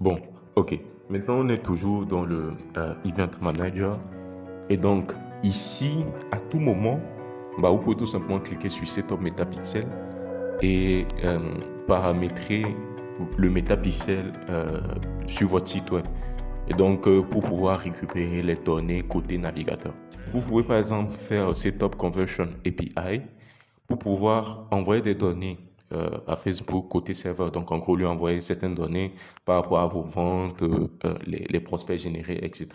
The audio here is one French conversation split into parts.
Bon, ok. Maintenant, on est toujours dans le Event Manager. Et donc, ici, à tout moment, vous pouvez tout simplement cliquer sur Setup Metapixel et paramétrer le métapixel sur votre site web. Et donc, pour pouvoir récupérer les données côté navigateur. Vous pouvez par exemple faire Setup Conversion API pour pouvoir envoyer des données à Facebook côté serveur. Donc, en gros, lui envoyer certaines données par rapport à vos ventes, les prospects générés, etc.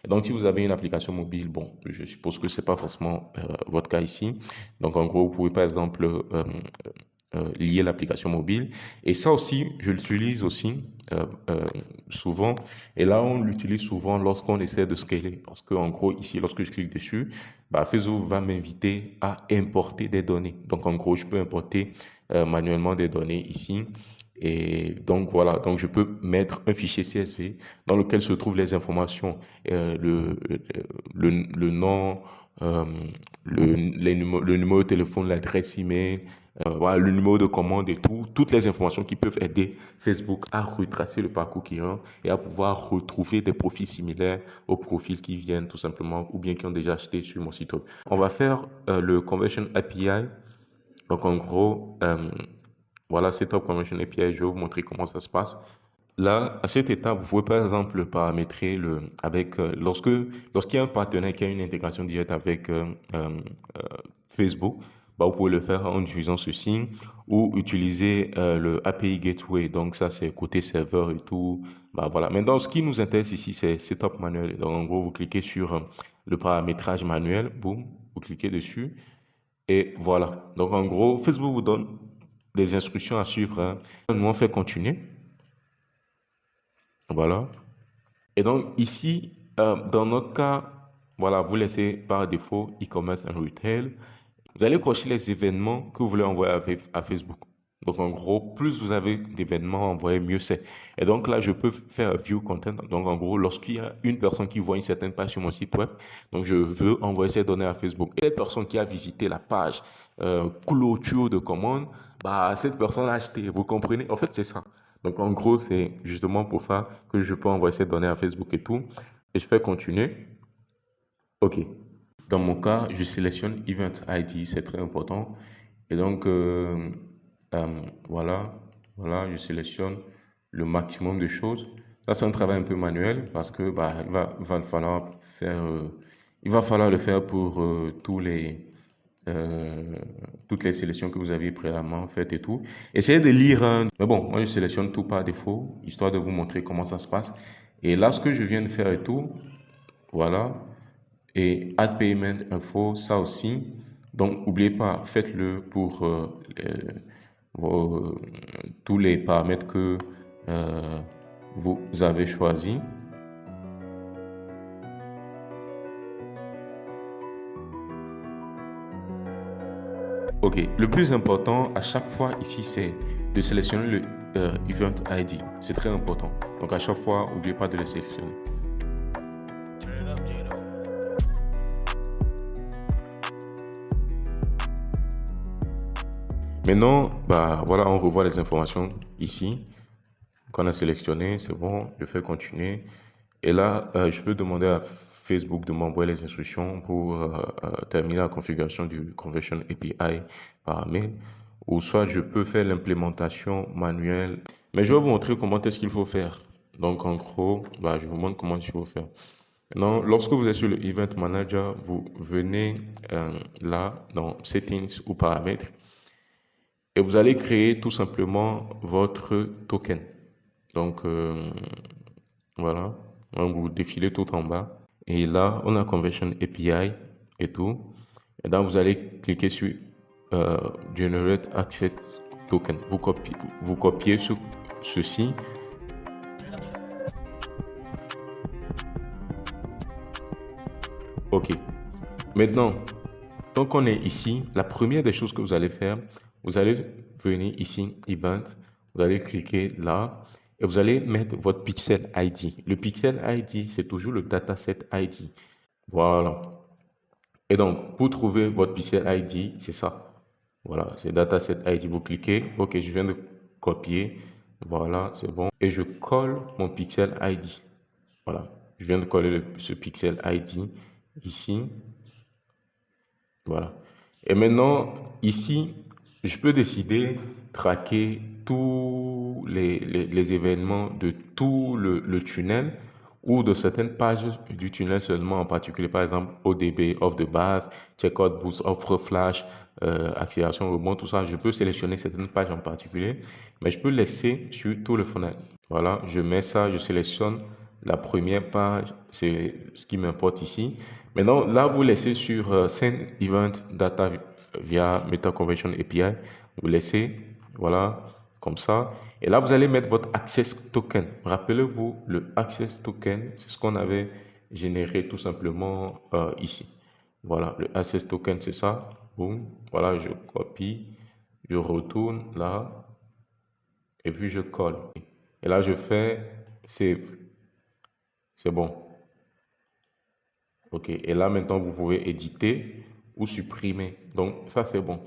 Et donc, si vous avez une application mobile, bon, je suppose que c'est pas forcément votre cas ici. Donc, en gros, vous pouvez par exemple lier l'application mobile. Et ça aussi, je l'utilise aussi souvent. Et là, on l'utilise souvent lorsqu'on essaie de scaler. Parce que, en gros, ici, lorsque je clique dessus, Facebook va m'inviter à importer des données. Donc, en gros, je peux importer manuellement des données ici. Et donc, voilà. Donc, je peux mettre un fichier CSV dans lequel se trouvent les informations, le nom, euh, le numéro de téléphone, l'adresse email, voilà, le numéro de commande et tout, toutes les informations qui peuvent aider Facebook à retracer le parcours client et à pouvoir retrouver des profils similaires aux profils qui viennent tout simplement ou bien qui ont déjà acheté sur mon site web. On va faire le Conversion API. Donc en gros, voilà, Setup Conversion API. Je vais vous montrer comment ça se passe. Là, à cette étape, vous pouvez par exemple paramétrer lorsqu'il y a un partenaire qui a une intégration directe avec Facebook, vous pouvez le faire en utilisant ceci ou utiliser le API Gateway. Donc ça, c'est côté serveur et tout. Voilà. Maintenant, ce qui nous intéresse ici, c'est Setup manuel. Donc en gros, vous cliquez sur le paramétrage manuel, boum, vous cliquez dessus et voilà. Donc en gros, Facebook vous donne des instructions à suivre, hein. Nous, on fait continuer. Voilà. Et donc ici, dans notre cas, voilà, vous laissez par défaut e-commerce and retail. Vous allez cocher les événements que vous voulez envoyer à Facebook. Donc en gros, plus vous avez d'événements envoyés, mieux c'est. Et donc là, je peux faire view content. Donc en gros, lorsqu'il y a une personne qui voit une certaine page sur mon site web, donc je veux envoyer ces données à Facebook. Et cette personne qui a visité la page clôture de commande, cette personne a acheté. Vous comprenez? En fait, c'est ça. Donc en gros, c'est justement pour ça que je peux envoyer ces données à Facebook et tout. Et je fais continuer. OK. Dans mon cas, je sélectionne Event ID, c'est très important. Et donc, voilà, je sélectionne le maximum de choses. Ça, c'est un travail un peu manuel parce que il va falloir le faire pour euh, toutes les sélections que vous aviez préalablement faites et tout. Essayez de lire, hein. Mais bon, moi, je sélectionne tout par défaut, histoire de vous montrer comment ça se passe. Et là, ce que je viens de faire et tout, voilà. Et Add Payment Info, ça aussi. Donc, n'oubliez pas, faites-le pour vos- tous les paramètres que euh, vous avez choisis. OK. Le plus important à chaque fois ici, c'est de sélectionner le Event ID. C'est très important. Donc, à chaque fois, n'oubliez pas de le sélectionner. Maintenant, voilà, on revoit les informations ici qu'on a sélectionné. C'est bon, je fais continuer. Et là, je peux demander à Facebook de m'envoyer les instructions pour terminer la configuration du Conversion API par mail. Ou soit je peux faire l'implémentation manuelle. Mais je vais vous montrer comment est-ce qu'il faut faire. Donc, en gros, je vous montre comment il faut faire. Maintenant, lorsque vous êtes sur le Event Manager, vous venez là dans Settings ou Paramètres et vous allez créer tout simplement votre token. Donc, voilà. Donc, vous défilez tout en bas. Et là, on a Conversion API et tout. Et là, vous allez cliquer sur euh, Generate Access Token. Vous copiez ceci. OK. Maintenant, tant qu'on est ici, la première des choses que vous allez faire, vous allez venir ici, Event, vous allez cliquer là et vous allez mettre votre Pixel ID. Le Pixel ID, c'est toujours le dataset ID. Voilà. Et donc, pour trouver votre Pixel ID, c'est ça. Voilà, c'est dataset ID. Vous cliquez, OK, je viens de copier. Voilà, c'est bon. Et je colle mon pixel ID. Voilà, je viens de coller ce pixel ID ici. Voilà. Et maintenant, ici, je peux décider de traquer tous les événements de tout le tunnel ou de certaines pages du tunnel seulement, en particulier, par exemple, ODB, offre de base, checkout, boost, offre flash, accélération, rebond, tout ça. Je peux sélectionner certaines pages en particulier, mais je peux laisser sur tout le funnel. Voilà, je mets ça, je sélectionne la première page, c'est ce qui m'importe ici. Maintenant, là, vous laissez sur Send Event Data via Meta Conversion API. Vous laissez, voilà, comme ça. Et là, vous allez mettre votre Access Token. Rappelez-vous, le Access Token, c'est ce qu'on avait généré tout simplement ici. Voilà, le Access Token, c'est ça. Boum. Voilà, je copie, je retourne là, et puis je colle. Et là, je fais Save. C'est bon. OK. Et là, maintenant, vous pouvez éditer ou supprimer. Donc, ça, c'est bon.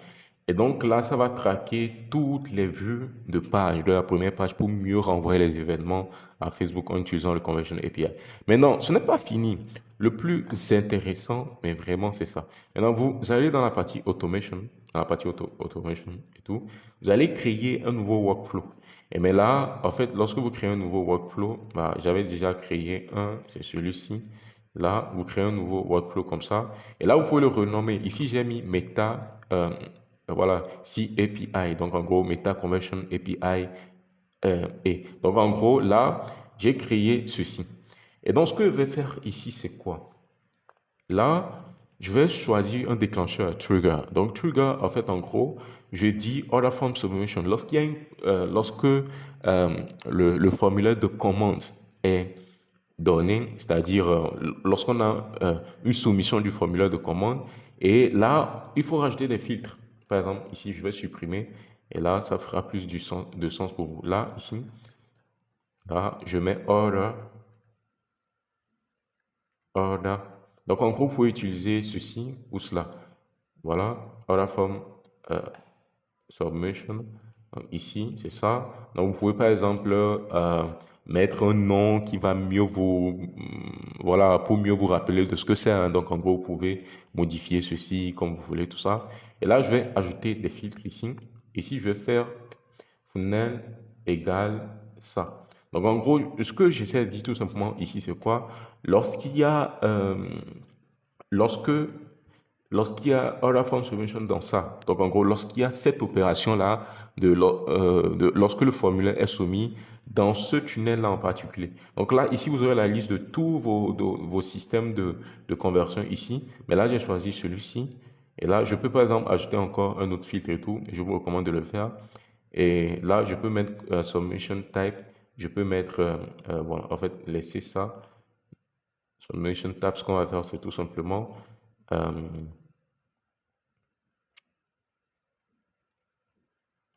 Et donc, là, ça va traquer toutes les vues de page, de la première page, pour mieux renvoyer les événements à Facebook en utilisant le Conversion API. Mais non, ce n'est pas fini. Le plus intéressant, mais vraiment, c'est ça. Maintenant, vous allez dans la partie Automation, dans la partie Automation et tout. Vous allez créer un nouveau workflow. Et mais là, en fait, lorsque vous créez un nouveau workflow, bah, j'avais déjà créé un, c'est celui-ci. Là, vous créez un nouveau workflow comme ça. Et là, vous pouvez le renommer. Ici, j'ai mis Meta, voilà, si API. Donc, en gros, Meta Conversion API. Et donc, en gros, là, j'ai créé ceci. Et donc, ce que je vais faire ici, c'est quoi? Là, je vais choisir un déclencheur, trigger. Donc, trigger, en fait, en gros, je dis order form submission. Lorsqu'il y a lorsque le formulaire de commande est donné, c'est-à-dire lorsqu'on a une soumission du formulaire de commande, et là, il faut rajouter des filtres. Par exemple, ici, je vais supprimer, et là, ça fera plus de sens pour vous. Là, ici, là, je mets order, order. Donc, en gros, vous pouvez utiliser ceci ou cela. Voilà, order form submission. Donc, ici, c'est ça. Donc, vous pouvez par exemple mettre un nom qui va mieux vous, voilà, pour mieux vous rappeler de ce que c'est, hein. Donc, en gros, vous pouvez modifier ceci comme vous voulez, tout ça. Et là, je vais ajouter des filtres ici. Ici, je vais faire funnel égale ça. Donc, en gros, ce que j'essaie de dire tout simplement ici, c'est quoi? Lorsqu'il y a, lorsque lorsqu'il y a order form submission dans ça, donc en gros, lorsqu'il y a cette opération-là, lorsque le formulaire est soumis dans ce tunnel-là en particulier. Donc là, ici, vous aurez la liste de tous vos systèmes de conversion ici. Mais là, j'ai choisi celui-ci. Et là, je peux par exemple ajouter encore un autre filtre et tout. Je vous recommande de le faire. Et là, je peux mettre submission type. Je peux mettre, voilà, en fait, laisser ça. Submission type, ce qu'on va faire, c'est tout simplement euh,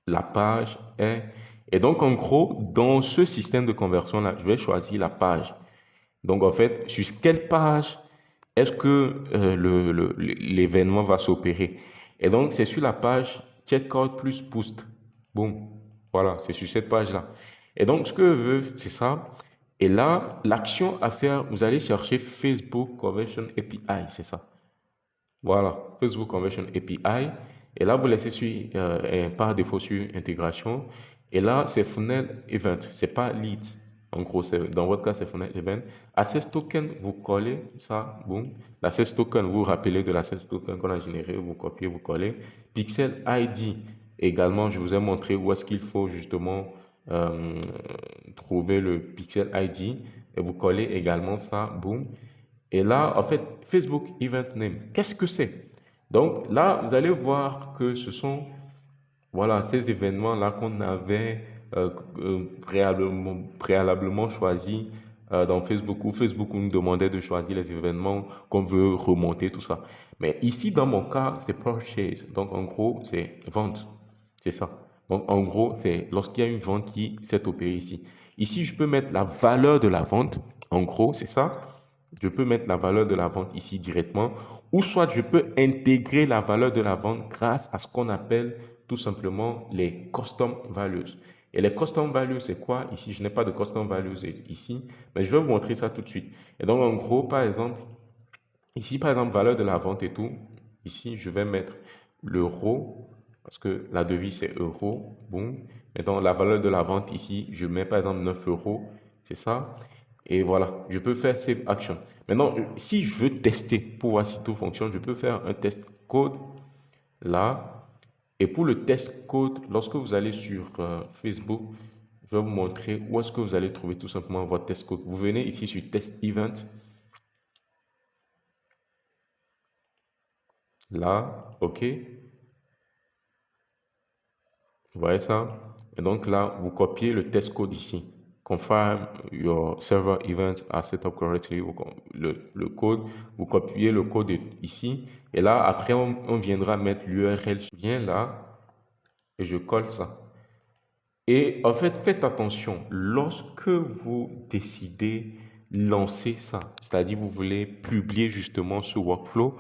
la page est... Et donc, en gros, dans ce système de conversion-là, je vais choisir la page. Donc, en fait, sur quelle page est-ce que l'événement va s'opérer? Et donc, c'est sur la page Checkout plus Boost. Boum. Voilà, c'est sur cette page-là. Et donc, ce que je veux, c'est ça. Et là, l'action à faire, vous allez chercher Facebook Conversion API, c'est ça. Voilà, Facebook Conversion API. Et là, vous laissez sur, par défaut sur intégration. Et là, c'est funnel event, c'est pas lead. En gros, dans votre cas, c'est funnel event. Access token, vous collez ça, boum. L'access token, vous vous rappelez de l'access token qu'on a généré, vous copiez, vous collez. Pixel ID, également, je vous ai montré où est-ce qu'il faut justement euh, trouver le pixel ID. Et vous collez également ça, boum. Et là, en fait, Facebook Event Name, qu'est-ce que c'est? Donc là, vous allez voir que ce sont voilà, ces événements-là qu'on avait préalablement choisis dans Facebook, où Facebook nous demandait de choisir les événements qu'on veut remonter, tout ça. Mais ici, dans mon cas, c'est purchase. Donc en gros, c'est vente. C'est ça. Donc en gros, c'est lorsqu'il y a une vente qui s'est opérée ici. Ici, je peux mettre la valeur de la vente. En gros, c'est ça. Je peux mettre la valeur de la vente ici directement, ou soit je peux intégrer la valeur de la vente grâce à ce qu'on appelle tout simplement les custom values. Et les custom values, c'est quoi? Ici, je n'ai pas de custom values ici, mais je vais vous montrer ça tout de suite. Et donc, en gros, par exemple, ici, par exemple, valeur de la vente et tout, ici, je vais mettre l'euro, parce que la devise, c'est euro, boum. Maintenant, la valeur de la vente ici, je mets par exemple 9 euros, c'est ça. Et voilà, je peux faire Save Action. Maintenant, si je veux tester pour voir si tout fonctionne, je peux faire un test code là. Et pour le test code, lorsque vous allez sur Facebook, je vais vous montrer où est-ce que vous allez trouver tout simplement votre test code. Vous venez ici sur Test Event. Là, OK. Vous voyez ça? Et donc là, vous copiez le test code ici. Confirm your server event are set up correctly. Le code, vous copiez le code ici. Et là, après, on viendra mettre l'URL. Je viens là et je colle ça. Et en fait, faites attention. Lorsque vous décidez lancer ça, c'est-à-dire vous voulez publier justement ce workflow,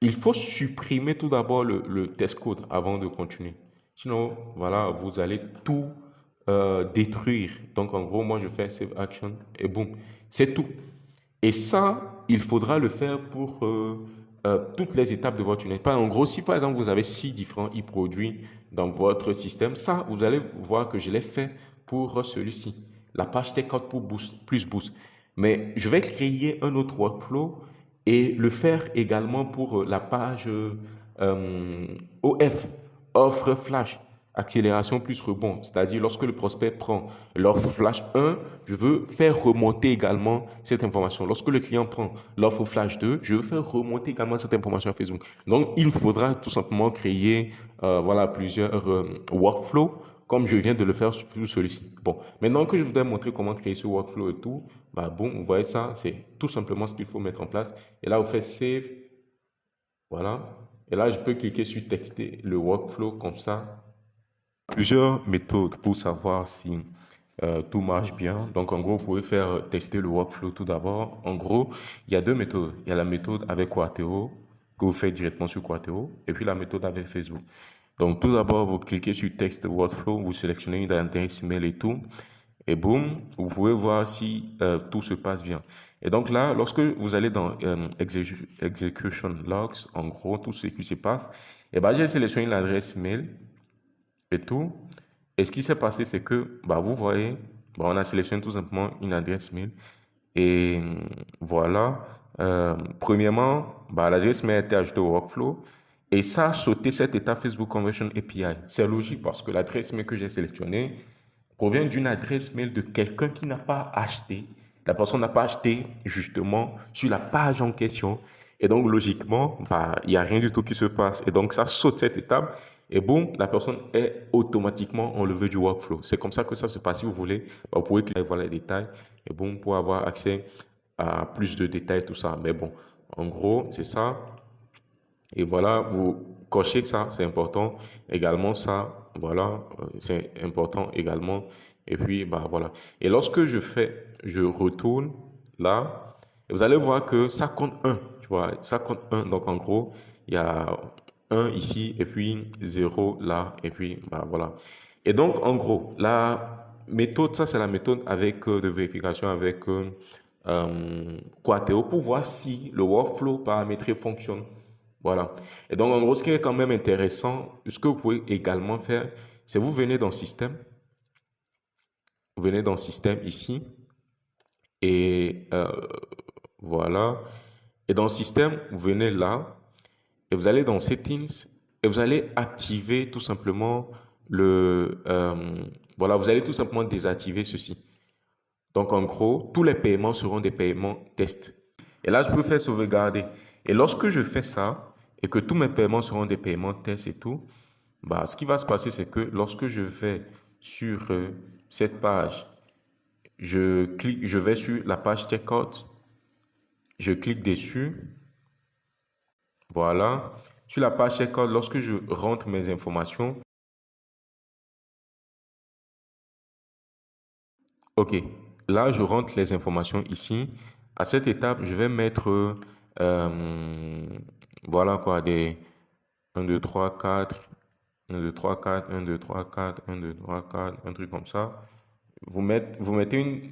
il faut supprimer tout d'abord le test code avant de continuer. Sinon, voilà, vous allez tout détruire. Donc, en gros, moi, je fais Save Action et boum, c'est tout. Et ça, il faudra le faire pour toutes les étapes de votre tunnel. En gros, si par exemple, vous avez 6 différents e-produits dans votre système, ça, vous allez voir que je l'ai fait pour celui-ci. La page Checkout pour Boost, plus Boost. Mais je vais créer un autre workflow et le faire également pour la page OF, offre flash, accélération plus rebond. C'est-à-dire lorsque le prospect prend l'offre flash 1, je veux faire remonter également cette information. Lorsque le client prend l'offre flash 2, je veux faire remonter également cette information à Facebook. Donc, il faudra tout simplement créer voilà, plusieurs workflows comme je viens de le faire sur celui-ci. Bon, maintenant que je voudrais montrer comment créer ce workflow et tout, bah bon, vous voyez ça, c'est tout simplement ce qu'il faut mettre en place. Et là, vous faites Save, voilà. Et là, je peux cliquer sur texter le workflow comme ça. Plusieurs méthodes pour savoir si tout marche bien. Donc, en gros, vous pouvez faire tester le workflow tout d'abord. En gros, il y a deux méthodes. Il y a la méthode avec Quateo, que vous faites directement sur Quateo, et puis la méthode avec Facebook. Donc, tout d'abord, vous cliquez sur texte workflow, vous sélectionnez une adresse email et tout. Et boum, vous pouvez voir si tout se passe bien. Et donc là, lorsque vous allez dans Execution Logs, en gros, tout ce qui se passe, et ben, j'ai sélectionné l'adresse mail et tout. Et ce qui s'est passé, c'est que, bah, vous voyez, bah, on a sélectionné tout simplement une adresse mail. Et voilà, premièrement, bah, l'adresse mail a été ajoutée au workflow. Et ça a sauté cette étape Facebook Conversion API. C'est logique parce que l'adresse mail que j'ai sélectionnée provient d'une adresse mail de quelqu'un qui n'a pas acheté. La personne n'a pas acheté justement sur la page en question. Et donc, logiquement, bah, il n'y a rien du tout qui se passe. Et donc, ça saute cette étape. Et boum, la personne est automatiquement enlevée du workflow. C'est comme ça que ça se passe. Si vous voulez, bah, vous pouvez cliquer voir les détails. Et boum, pour avoir accès à plus de détails, tout ça. Mais bon, en gros, c'est ça. Et voilà, vous cochez ça, c'est important. Également ça, voilà, c'est important également. Et puis, bah voilà. Et lorsque je retourne là, et vous allez voir que ça compte un, tu vois, ça compte un. Donc en gros, il y a un ici et puis 0 là, et puis bah voilà. Et donc en gros, la méthode, ça c'est la méthode avec de vérification avec Quateo pour voir si le workflow paramétré fonctionne. Voilà. Et donc, en gros, ce qui est quand même intéressant, ce que vous pouvez également faire, c'est vous venez dans Système, vous venez dans Système ici, et voilà. Et dans Système, vous venez là, et vous allez dans Settings, et vous allez activer tout simplement voilà, vous allez tout simplement désactiver ceci. Donc, en gros, tous les paiements seront des paiements test. Et là, je peux faire sauvegarder. Et lorsque je fais ça, et que tous mes paiements seront des paiements test et tout, bah, ce qui va se passer, c'est que lorsque je vais sur cette page, je vais sur la page checkout, je clique dessus, voilà. Sur la page checkout, lorsque je rentre mes informations, ok, là, je rentre les informations ici. À cette étape, je vais mettre, voilà quoi, des 1, 2, 3, 4. 1, 2, 3, 4, 1, 2, 3, 4, 1, 2, 3, 4, un truc comme ça. Vous mettez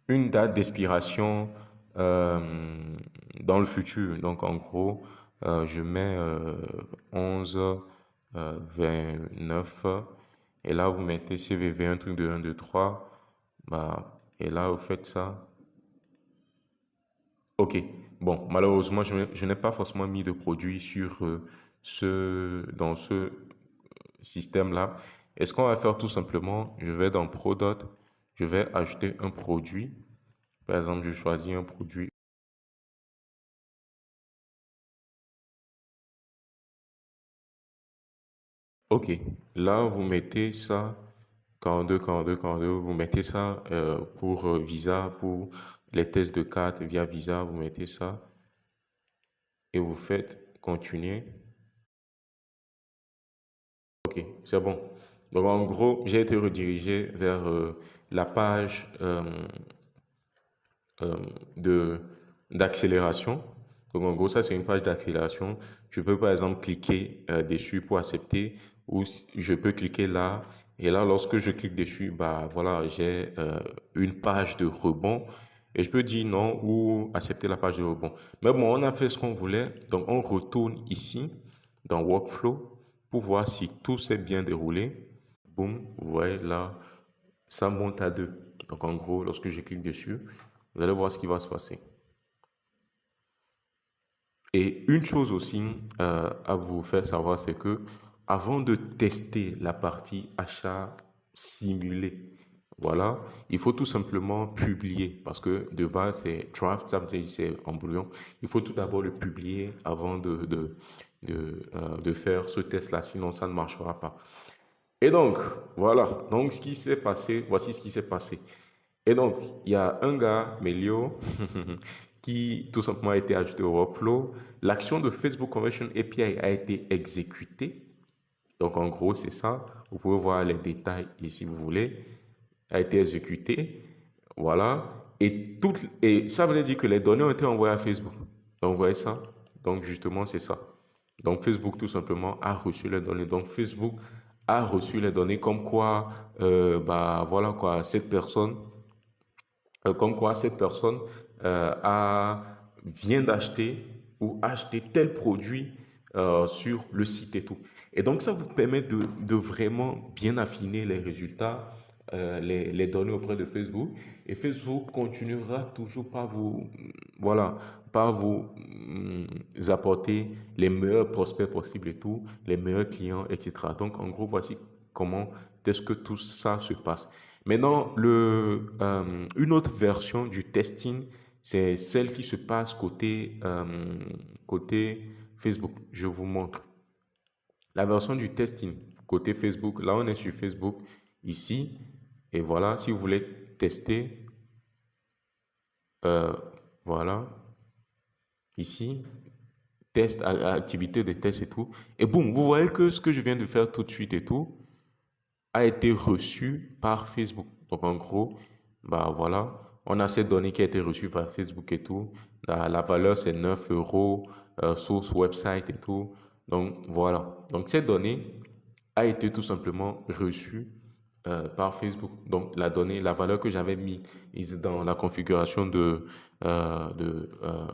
une date d'expiration euh, dans le futur. Donc, en gros, je mets 11, 29. Et là, vous mettez CVV, un truc de 1, 2, 3. Bah, et là, vous faites ça. Ok. Bon, malheureusement, je n'ai pas forcément mis de produit sur dans ce système-là. Et ce qu'on va faire tout simplement, je vais dans Product, je vais ajouter un produit. Par exemple, je choisis un produit. Ok, là, vous mettez ça, 42, 42, 42, vous mettez ça pour Visa, pour les tests de carte via Visa, vous mettez ça et vous faites continuer. Ok, c'est bon. Donc, en gros, j'ai été redirigé vers la page euh, de, d'accélération. Donc, en gros, ça, c'est une page d'accélération. Je peux, par exemple, cliquer dessus pour accepter ou je peux cliquer là. Et là, lorsque je clique dessus, bah, voilà, j'ai une page de rebond. Et je peux dire non ou accepter la page de rebond. Mais bon, on a fait ce qu'on voulait. Donc, on retourne ici dans Workflow pour voir si tout s'est bien déroulé. Boum, vous voyez là, ça monte à 2. Donc en gros, lorsque je clique dessus, vous allez voir ce qui va se passer. Et une chose aussi à vous faire savoir, c'est que avant de tester la partie achat simulé, voilà, il faut tout simplement publier parce que de base c'est draft, ça veut dire c'est embryon. Il faut tout d'abord le publier avant de faire ce test-là, sinon ça ne marchera pas. Et donc, voilà. Donc, ce qui s'est passé, voici ce qui s'est passé. Et donc, il y a un gars, Melio, qui tout simplement a été ajouté au workflow. L'action de Facebook Conversion API a été exécutée. Donc, en gros, c'est ça. Vous pouvez voir les détails ici, si vous voulez. A été exécutée. Voilà. Et ça veut dire que les données ont été envoyées à Facebook. Donc, vous voyez ça? Donc, justement, c'est ça. Donc, Facebook, tout simplement, a reçu les données. Donc, Facebook a reçu les données comme quoi, bah, voilà quoi, comme quoi cette personne vient d'acheter ou acheter tel produit sur le site et tout. Et donc, ça vous permet de vraiment bien affiner les résultats, les données auprès de Facebook. Et Facebook continuera toujours par vous, voilà, par vous apporter les meilleurs prospects possibles et tout, les meilleurs clients, etc. Donc, en gros, voici comment est-ce que tout ça se passe. Maintenant, une autre version du testing, c'est celle qui se passe côté Facebook. Je vous montre. La version du testing côté Facebook, là on est sur Facebook, ici, et voilà, si vous voulez tester, euh, voilà, ici, test, activité de test et tout, et boum, vous voyez que ce que je viens de faire tout de suite et tout, a été reçu par Facebook. Donc, en gros, bah voilà, on a cette donnée qui a été reçue par Facebook et tout. La valeur, c'est 9 euros, source website et tout. Donc, voilà. Donc, cette donnée a été tout simplement reçue par Facebook. Donc, la donnée, la valeur que j'avais mis dans la configuration euh, de, euh,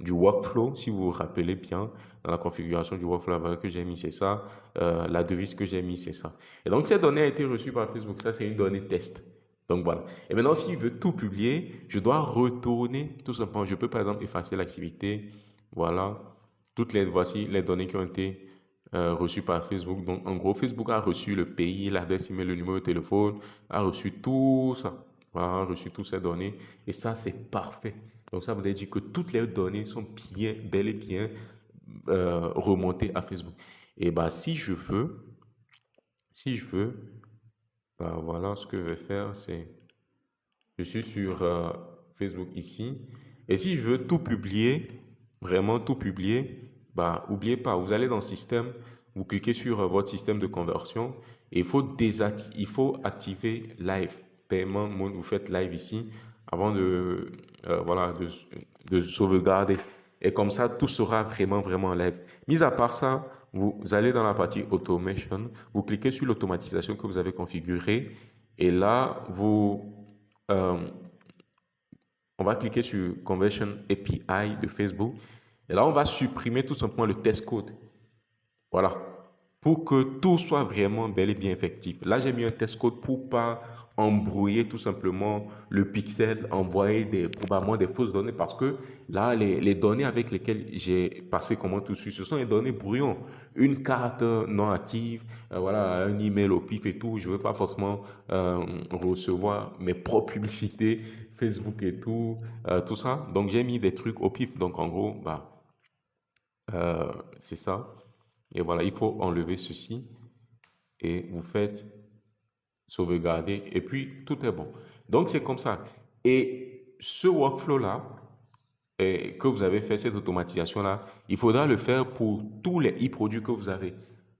du workflow, si vous vous rappelez bien, dans la configuration du workflow, la valeur que j'ai mis, c'est ça. La devise que j'ai mis, c'est ça. Et donc, cette donnée a été reçue par Facebook. Ça, c'est une donnée test. Donc, voilà. Et maintenant, si je veux tout publier, je dois retourner tout simplement. Je peux, par exemple, effacer l'activité. Voilà. Voici les données qui ont été reçues par Facebook. Donc, en gros, Facebook a reçu le pays, l'adresse email, le numéro de téléphone, a reçu tout ça. Voilà, a reçu toutes ces données. Et ça, c'est parfait. Donc, ça veut dire que toutes les données sont bien, bel et bien remontées à Facebook. Et bah, si je veux, bah, voilà, ce que je vais faire, c'est, je suis sur Facebook ici. Et si je veux tout publier, vraiment tout publier, bah, oubliez pas, vous allez dans Système, vous cliquez sur votre système de conversion et il faut activer Live, paiement, vous faites Live ici avant voilà, de sauvegarder. Et comme ça, tout sera vraiment, vraiment live. Mis à part ça, vous allez dans la partie Automation, vous cliquez sur l'automatisation que vous avez configurée et là, euh, on va cliquer sur Conversion API de Facebook et là, on va supprimer tout simplement le test code. Voilà. Pour que tout soit vraiment bel et bien effectif. Là, j'ai mis un test code pour pas embrouiller tout simplement le pixel, envoyer probablement des fausses données parce que là, les données avec lesquelles j'ai passé commande tout de suite, ce sont des données brouillons. Une carte non active, voilà, un email au pif et tout. Je veux pas forcément recevoir mes propres publicités, Facebook et tout ça. Donc, j'ai mis des trucs au pif. Donc, en gros, c'est ça. Et voilà, il faut enlever ceci et vous faites sauvegarder et puis tout est bon. Donc c'est comme ça. Et ce workflow-là que vous avez fait, cette automatisation-là, il faudra le faire pour tous les e-produits que vous avez.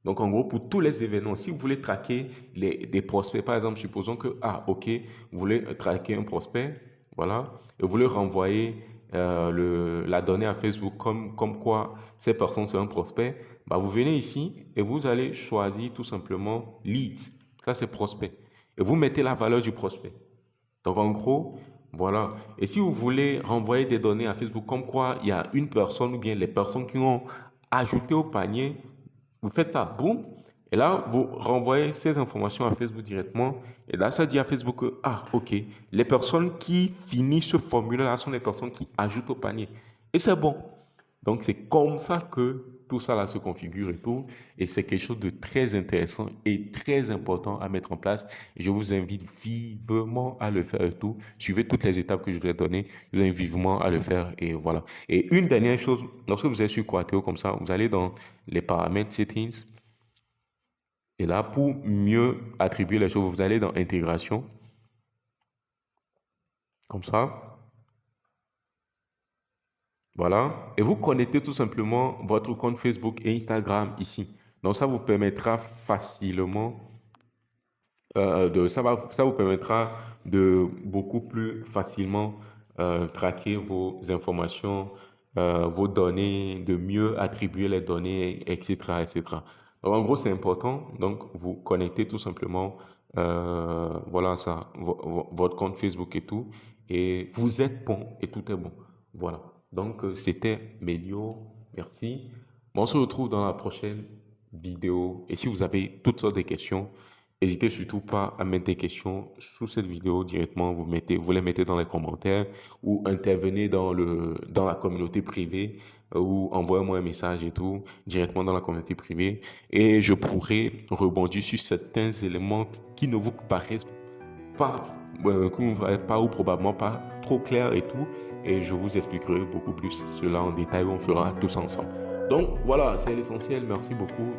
Donc en gros, pour tous les événements, si vous voulez traquer des prospects, par exemple, supposons que, ok, vous voulez traquer un prospect, voilà, et vous voulez renvoyer la donnée à Facebook comme quoi cette personne c'est un prospect, bah, vous venez ici et vous allez choisir tout simplement lead. Ça, c'est prospect. Et vous mettez la valeur du prospect. Donc, en gros, voilà. Et si vous voulez renvoyer des données à Facebook, comme quoi il y a une personne ou bien les personnes qui ont ajouté au panier, vous faites ça, boum. Et là, vous renvoyez ces informations à Facebook directement. Et là, ça dit à Facebook que, ok, les personnes qui finissent ce formulaire-là sont les personnes qui ajoutent au panier. Et c'est bon. Donc, c'est comme ça que tout ça là se configure et tout. Et c'est quelque chose de très intéressant et très important à mettre en place. Et je vous invite vivement à le faire et tout. Suivez toutes les étapes que je vous ai données. Je vous invite vivement à le faire et voilà. Et une dernière chose, lorsque vous êtes sur Quateo comme ça, vous allez dans les paramètres settings. Et là, pour mieux attribuer les choses, vous allez dans intégration. Comme ça. Voilà. Et vous connectez tout simplement votre compte Facebook et Instagram ici. Donc, ça vous permettra facilement ça vous permettra de beaucoup plus facilement traquer vos informations, vos données, de mieux attribuer les données, etc., etc. Donc, en gros, c'est important. Donc, vous connectez tout simplement, voilà ça, votre compte Facebook et tout, et vous êtes bon et tout est bon. Voilà. Donc, c'était Melio. Merci. Bon, on se retrouve dans la prochaine vidéo. Et si vous avez toutes sortes de questions, n'hésitez surtout pas à mettre des questions sous cette vidéo directement. Vous les mettez dans les commentaires ou intervenez dans la communauté privée ou envoyez-moi un message et tout directement dans la communauté privée et je pourrai rebondir sur certains éléments qui ne vous paraissent pas, pas ou probablement pas trop clairs et tout. Et je vous expliquerai beaucoup plus cela en détail. On fera tout ça ensemble. Donc voilà, c'est l'essentiel. Merci beaucoup.